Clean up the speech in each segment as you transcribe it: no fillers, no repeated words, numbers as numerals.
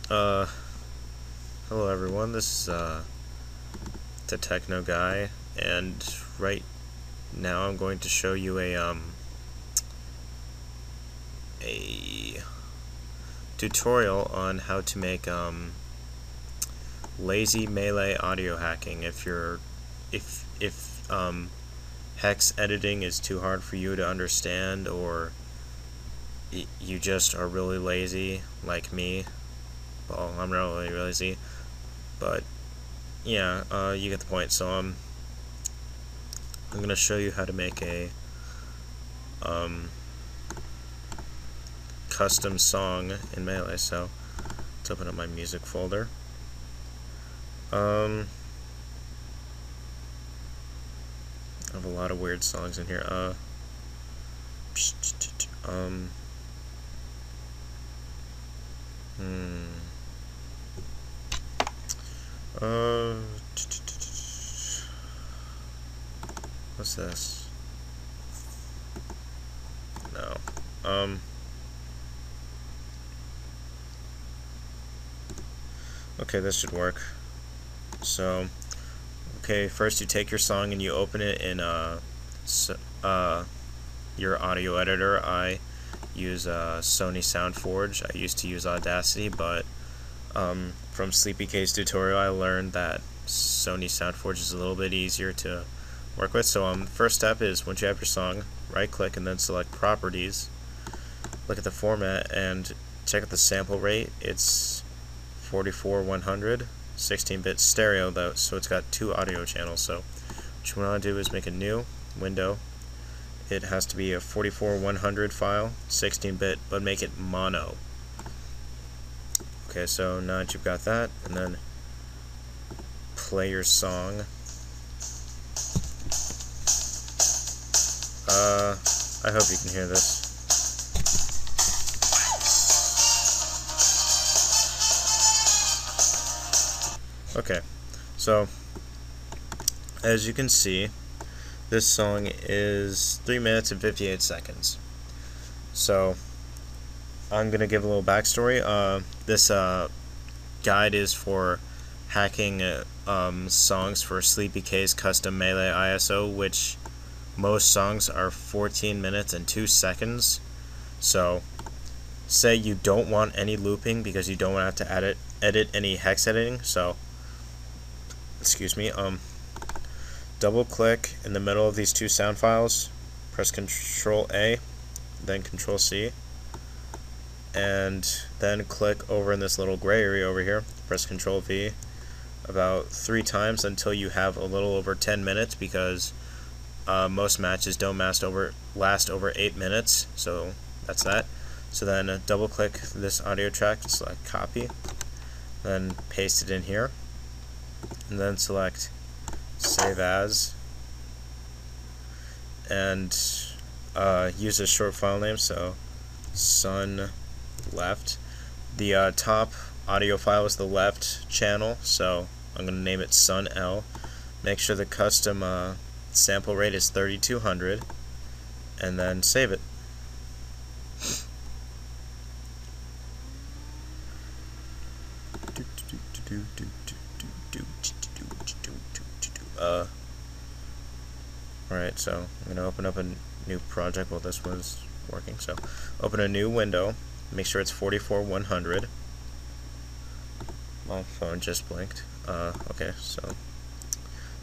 Uh, Hello everyone, this is the Techno Guy, and right now I'm going to show you a tutorial on how to make lazy melee audio hacking. If hex editing is too hard for you to understand, or you just are really lazy like me. Well, I'm not really lazy, but yeah, you get the point. So I'm going to show you how to make a custom song in Melee. So let's open up my music folder. I have a lot of weird songs in here. What's this? No. Okay, this should work. So, okay, first you take your song and you open it in your audio editor. I use Sony SoundForge. I used to use Audacity, but from SleepyK's tutorial I learned that Sony SoundForge is a little bit easier to work with. So first step is, once you have your song, right click and then select Properties. Look at the format and check out the sample rate. It's 44-100, 16-bit stereo though, so it's got 2 audio channels. So what you want to do is make a new window. It has to be a 44-100 file, 16-bit, but make it mono. Okay, so now that you've got that, and then play your song. I hope you can hear this. Okay, so as you can see, this song is 3 minutes and 58 seconds. So I'm going to give a little backstory. This guide is for hacking songs for SleepyK's custom Melee ISO, which most songs are 14 minutes and 2 seconds. So say you don't want any looping because you don't want to have to edit any hex editing. So excuse me, double click in the middle of these 2 sound files, press Control A, then Control C, and then click over in this little gray area over here, press Control V about 3 times until you have a little over 10 minutes, because most matches don't last over 8 minutes, so that's that. So then double click this audio track, select copy, then paste it in here, and then select save as, and use a short file name, so sun left. The top audio file is the left channel, so I'm going to name it sun L. Make sure the custom sample rate is 3200, and then save it. Alright, so I'm going to open up a new project. Well, this one's working, so open a new window. Make sure it's 44-100. My phone just blinked. Okay, so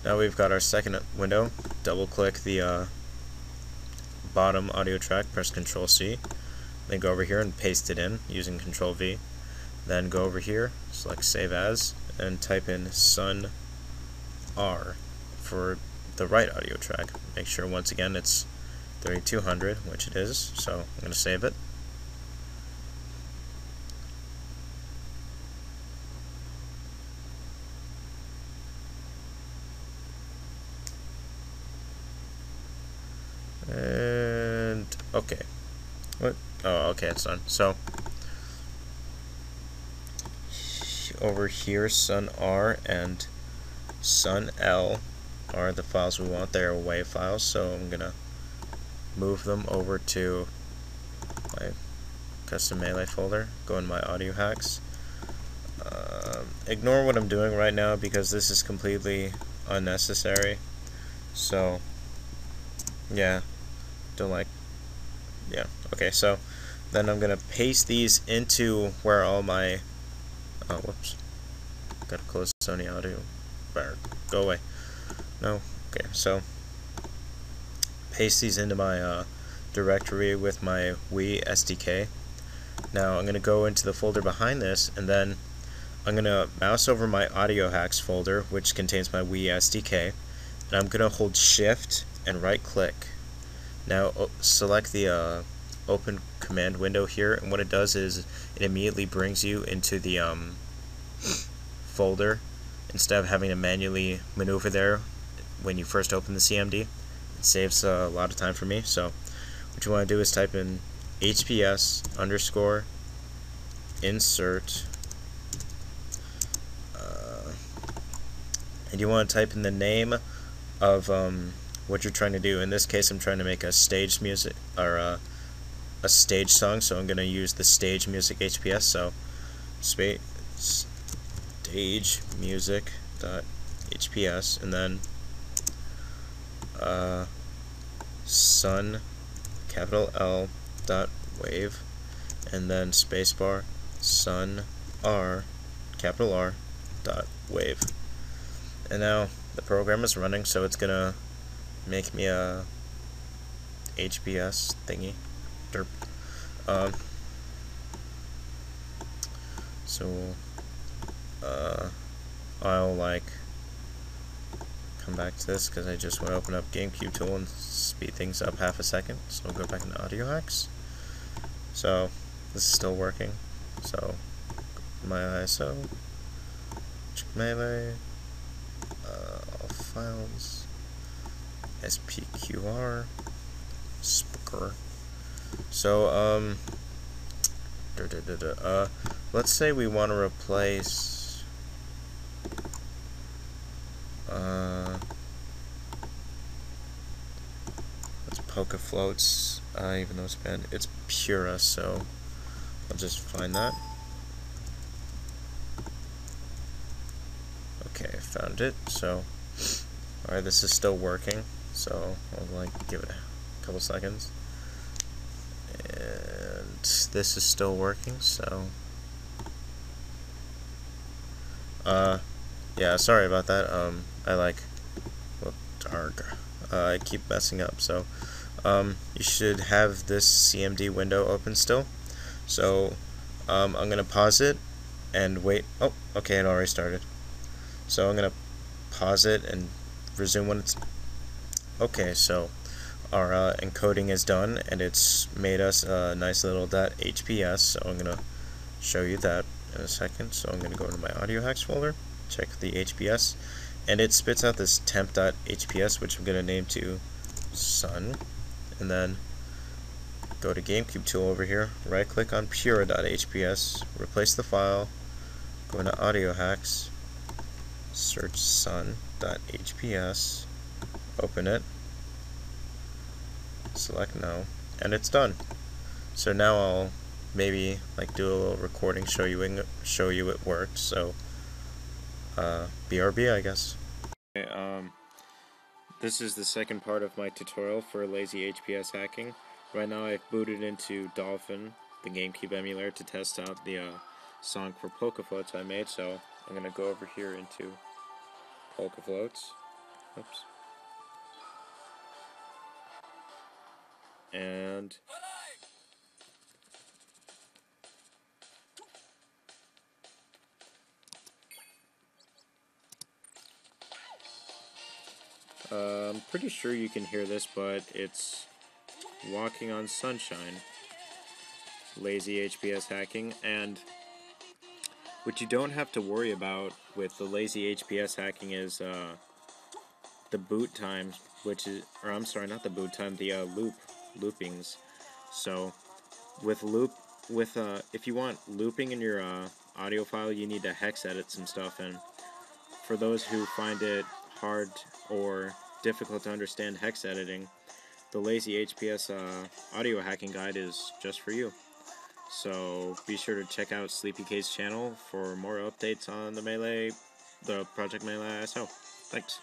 now we've got our second window. Double click the bottom audio track, press Control C, then go over here and paste it in using Control V. Then go over here, select Save As, and type in Sun R for the right audio track. Make sure once again it's 3200, which it is, so I'm going to save it. And okay. What? Oh, okay, it's done. So over here, Sun R and Sun L are the files we want. They're WAV files, so I'm gonna move them over to my custom Melee folder. Go in my audio hacks, Ignore what I'm doing right now because this is completely unnecessary. So, yeah, don't like, yeah, okay, so then I'm gonna paste these into where all my, oh, whoops, gotta close Sony Audio, go away, no, okay, so, paste these into my directory with my Wii SDK. Now I'm gonna go into the folder behind this, and then I'm gonna mouse over my audio hacks folder, which contains my Wii SDK, and I'm gonna hold Shift and right click. Now select the open command window here, and what it does is it immediately brings you into the folder instead of having to manually maneuver there when you first open the CMD. It saves a lot of time for me. So what you want to do is type in HPS underscore insert, and you want to type in the name of what you're trying to do. In this case, I'm trying to make a stage music, or a stage song, so I'm going to use the stage music HPS. So stage music dot HPS, and then sun capital L dot wave, and then spacebar sun R capital R dot wave. And now the program is running, so it's gonna make me a HPS thingy. Derp. So I'll come back to this because I just want to open up GameCube tool and speed things up half a second. So I'll go back into audio hacks. So this is still working. So my ISO, check melee, all files, SPQR, Spooker. So let's say we want to replace let's Poke Floats, even though it's Pura, so I'll just find that. Okay, found it. So alright, this is still working, so I'll give it a couple seconds. And this is still working, so yeah, sorry about that. I keep messing up. So you should have this CMD window open still. So I'm gonna pause it and wait. Oh, okay, it already started. So I'm gonna pause it and resume when it's okay. So our encoding is done, and it's made us a nice little .hps. So I'm gonna show you that in a second. So I'm gonna go into my audio hacks folder, check the HPS, and it spits out this temp.hps, which I'm gonna name to sun, and then go to GameCube tool over here, right click on pura.hps, replace the file, go into audio hacks, search sun.hps, open it, select no, and it's done. So now I'll maybe do a little recording, show you it worked. So BRB, I guess. Okay, this is the second part of my tutorial for lazy HPS hacking. Right now I've booted into Dolphin, the GameCube emulator, to test out the song for Poke Floats I made. So I'm gonna go over here into Poke Floats. Oops. And I'm pretty sure you can hear this, but it's Walking on Sunshine, lazy HPS hacking. And what you don't have to worry about with the lazy HPS hacking is the boot time, which is, or I'm sorry, not the boot time, the loopings. So if you want looping in your audio file, you need to hex edit some stuff. And for those who find it hard or difficult to understand hex editing, the lazy HPS audio hacking guide is just for you. So be sure to check out SleepyK's channel for more updates on the Project Melee ISO. Thanks.